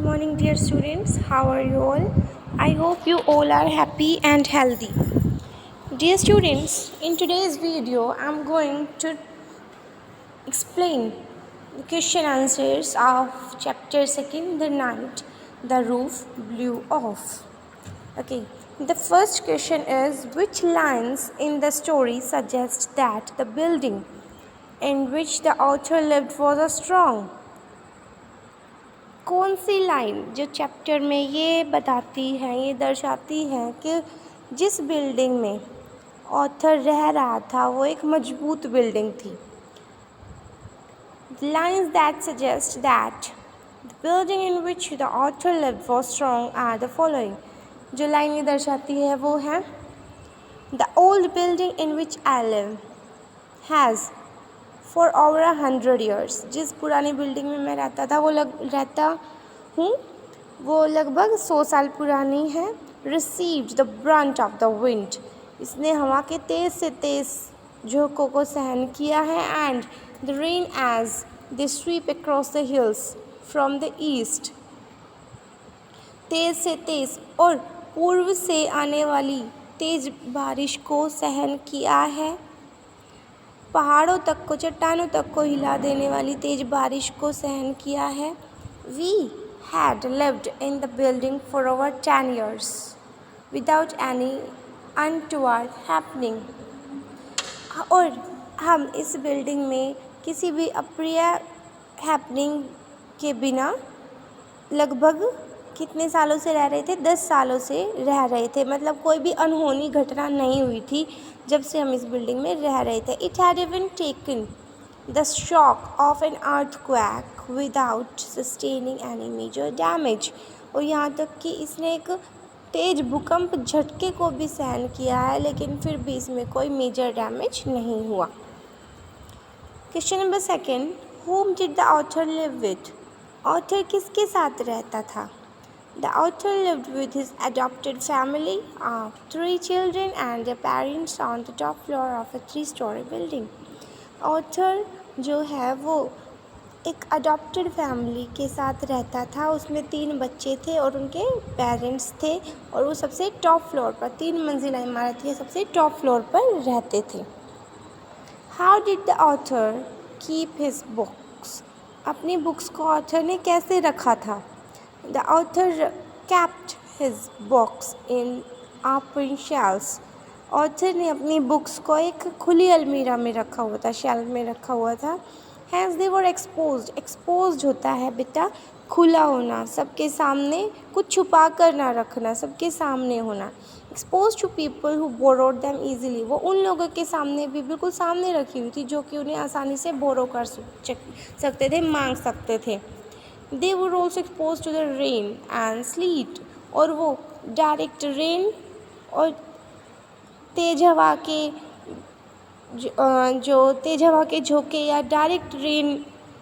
Morning, dear students. How are you all? I hope you all are happy and healthy. Dear students, in today's video, I'm going to explain the question answers of chapter 2, The Night the Roof Blew Off. Okay, the first question is, which lines in the story suggest that the building in which the author lived was a strong? कौन सी line जो chapter में ये बताती है, ये दर्शाती है कि जिस बिल्डिंग में ऑथर रह रहा था वो एक मजबूत बिल्डिंग थी? Lines that suggest that the building in which the author lived was strong are the following. जो लाइन ये दर्शाती है वो है, the old building in which I live has for over 100 years. जिस पुरानी बिल्डिंग में मैं रहता था वो लगभग 100 साल पुरानी है. Received the Brunt of the wind. इसने हवा के तेज़ से तेज़ झोंकों को सहन किया है. And the rain as they sweep across the hills from the east. तेज़ से तेज़ और पूर्व से आने वाली तेज़ बारिश को सहन किया है. पहाड़ों तक को, चट्टानों तक को हिला देने वाली तेज बारिश को सहन किया है. We had lived in the building for over 10 years without any untoward happening. और हम इस बिल्डिंग में किसी भी अप्रिय हैपनिंग के बिना लगभग कितने सालों से रह रहे थे? 10 सालों से रह रहे थे. मतलब कोई भी अनहोनी घटना नहीं हुई थी जब से हम इस बिल्डिंग में रह रहे थे. It had even taken the shock of an earthquake without sustaining any major damage. और यहाँ तक कि इसने एक तेज भूकंप झटके को भी सहन किया है, लेकिन फिर भी इसमें कोई मेजर डैमेज नहीं हुआ. Question number 2, whom did the author live with? Author किसके साथ रहता था? The author lived with his adopted family of 3 children and their parents on the top floor of a 3-story building. Author जो है वो एक अडॉप्टेड फैमिली के साथ रहता था. उसमें 3 बच्चे थे और उनके पेरेंट्स थे, और वो सबसे टॉप फ्लोर पर, 3 मंजिला इमारत के सबसे टॉप फ्लोर पर रहते थे. How did the author keep his books? अपनी बुक्स को ऑथर ने कैसे रखा था? The author kept his books in open shelves. Author ने अपनी बुक्स को एक खुली अलमीरा में रखा हुआ था, शेल्फ में रखा हुआ था. Hence they were exposed. Exposed होता है बेटा खुला होना, सबके सामने, कुछ छुपा कर ना रखना, सबके सामने होना. Exposed to people who borrowed them easily. वो उन लोगों के सामने भी बिल्कुल सामने रखी हुई थी जो कि उन्हें आसानी से बोरो कर सकते थे, मांग सकते थे. They were also exposed to the rain and sleet. और वो डायरेक्ट रेन और तेज हवा के जो तेज हवा के झोंके या डायरेक्ट रेन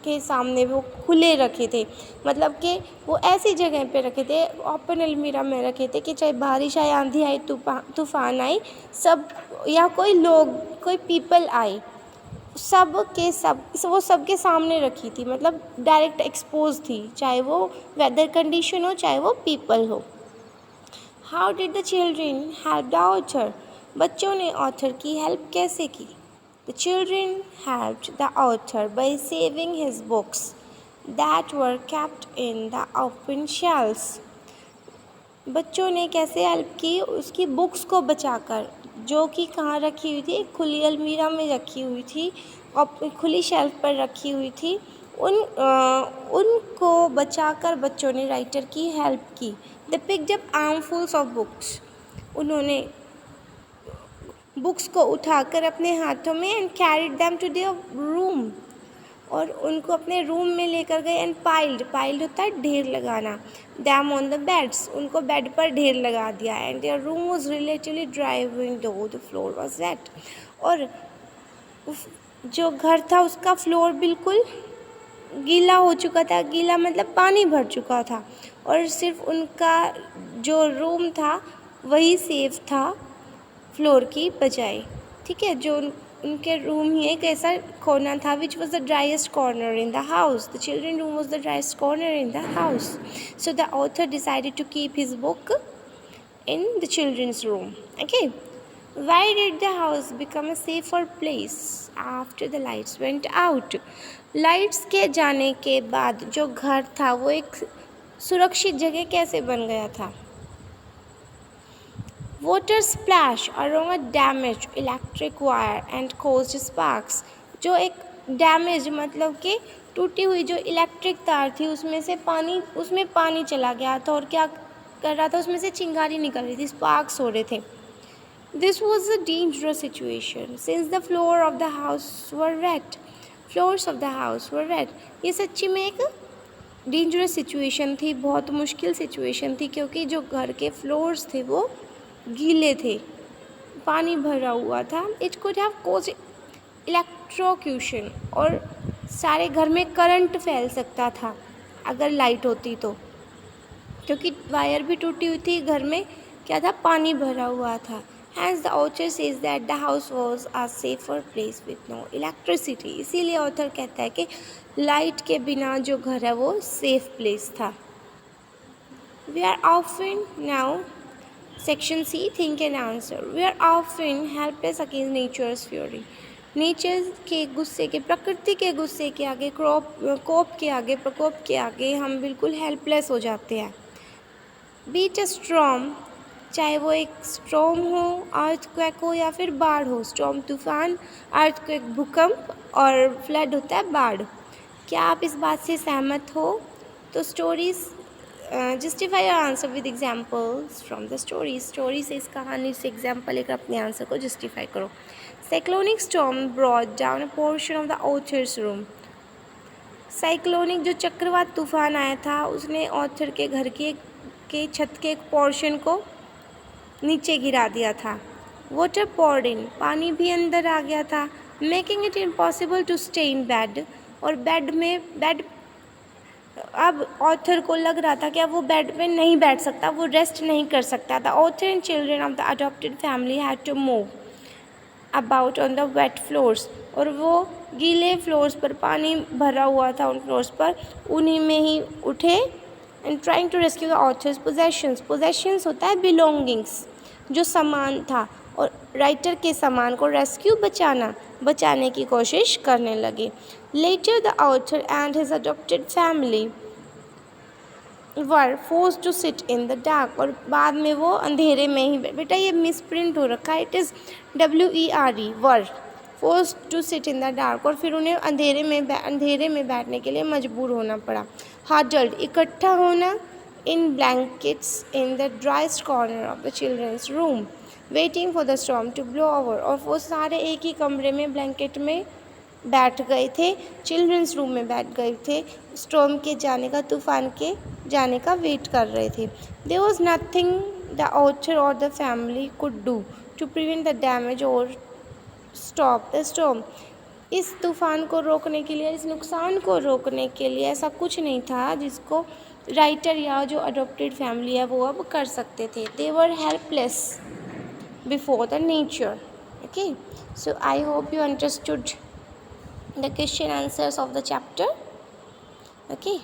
के सामने वो खुले रखे थे. मतलब कि वो ऐसी जगह पे रखे थे, ओपन अलमीरा में रखे थे कि चाहे बारिश आए, आंधी आए, तूफान आए, सब या कोई लोग, कोई पीपल आए, सब वो सबके सामने रखी थी. मतलब डायरेक्ट एक्सपोज थी, चाहे वो वेदर कंडीशन हो, चाहे वो पीपल हो. How did the children help the author? बच्चों ने ऑथर की हेल्प कैसे की? The children helped the author bye saving his books that were kept in the open shelves. बच्चों ने कैसे हेल्प की? उसकी बुक्स को बचाकर, जो कि कहाँ रखी हुई थी? खुली अलमीरा में रखी हुई थी और खुली शेल्फ पर रखी हुई थी. उनको बचाकर बच्चों ने राइटर की हेल्प की. They picked up armfuls of books. उन्होंने बुक्स को उठाकर अपने हाथों में and carried them to their room. और उनको अपने रूम में लेकर गए. एंड पाइल्ड होता है ढेर लगाना. Them on the beds. उनको बेड पर ढेर लगा दिया. And their room was relatively dry even though the floor was wet. और जो घर था उसका फ्लोर बिल्कुल गीला हो चुका था. गीला मतलब पानी भर चुका था. और सिर्फ उनका जो रूम था वही सेफ था फ्लोर की बजाय. ठीक है, जो उनके रूम ही एक ऐसा कोना था which was the driest corner in the house. The children room was the driest corner in the house. So the author decided to keep his book in the children's room. Okay, why did the house become a safer place after the lights went out? Lights के जाने के बाद जो घर था वो एक सुरक्षित जगह कैसे बन गया था? Water splash along a damaged electric wire and caused sparks. जो एक डैमेज मतलब कि टूटी हुई जो इलेक्ट्रिक तार थी उसमें पानी चला गया था और क्या कर रहा था, उसमें से चिंगारी निकल रही थी, स्पार्क्स हो रहे थे. This was a dangerous situation since the floor of the house were wait. Floors of the house were wait. ये सच्ची में एक डेंजरस सिचुएशन थी, बहुत मुश्किल सिचुएशन थी, क्योंकि जो घर के फ्लोर्स थे वो गीले थे, पानी भरा हुआ था. It could have caused electrocution, और सारे घर में करंट फैल सकता था अगर लाइट होती तो, क्योंकि वायर भी टूटी हुई थी, घर में क्या था, पानी भरा हुआ था. Hence the author says that the house was a safer place with no electricity. इसीलिए ऑथर कहता है कि लाइट के बिना जो घर है वो सेफ प्लेस था. We are often now section C, think and answer. We are often helpless against nature's fury. Nature के गुस्से के, प्रकृति के गुस्से के आगे, प्रकोप के आगे हम बिल्कुल हेल्पलेस हो जाते हैं. बीट अ स्टॉर्म, चाहे वो एक स्टॉर्म हो, अर्थक्वेक हो या फिर बाढ़ हो. स्टॉर्म तूफान, अर्थक्वेक भूकंप, और फ्लड होता है बाढ़. क्या आप इस बात से सहमत हो? तो stories justify your answer with examples from the story से, इस कहानी से एग्जाम्पल लेकर अपने आंसर को जस्टिफाई करो. Cyclonic storm brought down a portion of the author's room. Cyclonic जो चक्रवात तूफान आया था उसने ऑथर के घर के छत के एक पोर्शन को नीचे गिरा दिया था. वाटर पॉर्ड इन, पानी भी अंदर आ गया था. Making it impossible to stay in bed, और बेड अब ऑथर को लग रहा था कि अब वो बेड में नहीं बैठ सकता, वो रेस्ट नहीं कर सकता था. Author and children of the adopted family had to move about on the wet floors, और वो गीले फ्लोर्स पर, पानी भरा हुआ था उन फ्लोर्स पर, उन्हीं में ही उठे. And trying to rescue the author's possessions. Possessions होता है बिलोंगिंग्स, जो सामान था, और राइटर के सामान को रेस्क्यू, बचाने की कोशिश करने लगे. Later the author and his adopted family were forced to sit in the dark, और बाद में वो अंधेरे में ही, बेटा ये मिसप्रिंट हो रखा है, it is WERE, were forced to sit in the dark, और फिर उन्हें अंधेरे में बैठने के लिए मजबूर होना पड़ा. हडल्ड, इकट्ठा होना, in blankets in the driest corner of the children's room, waiting for the storm to blow over, और वो सारे एक ही कमरे में ब्लैंकेट में बैठ गए थे, चिल्ड्रंस रूम में बैठ गए थे, स्टॉर्म के जाने का, तूफान के जाने का वेट कर रहे थे. There was nothing the author और the family could do to prevent the damage और स्टॉप द स्टॉर्म. इस तूफान को रोकने के लिए, इस नुकसान को रोकने के लिए ऐसा कुछ नहीं था जिसको राइटर या जो अडॉप्टेड फैमिली है वो अब कर सकते थे. They were helpless before the nature. Okay, so I hope you understood the question answers of the chapter. Okay.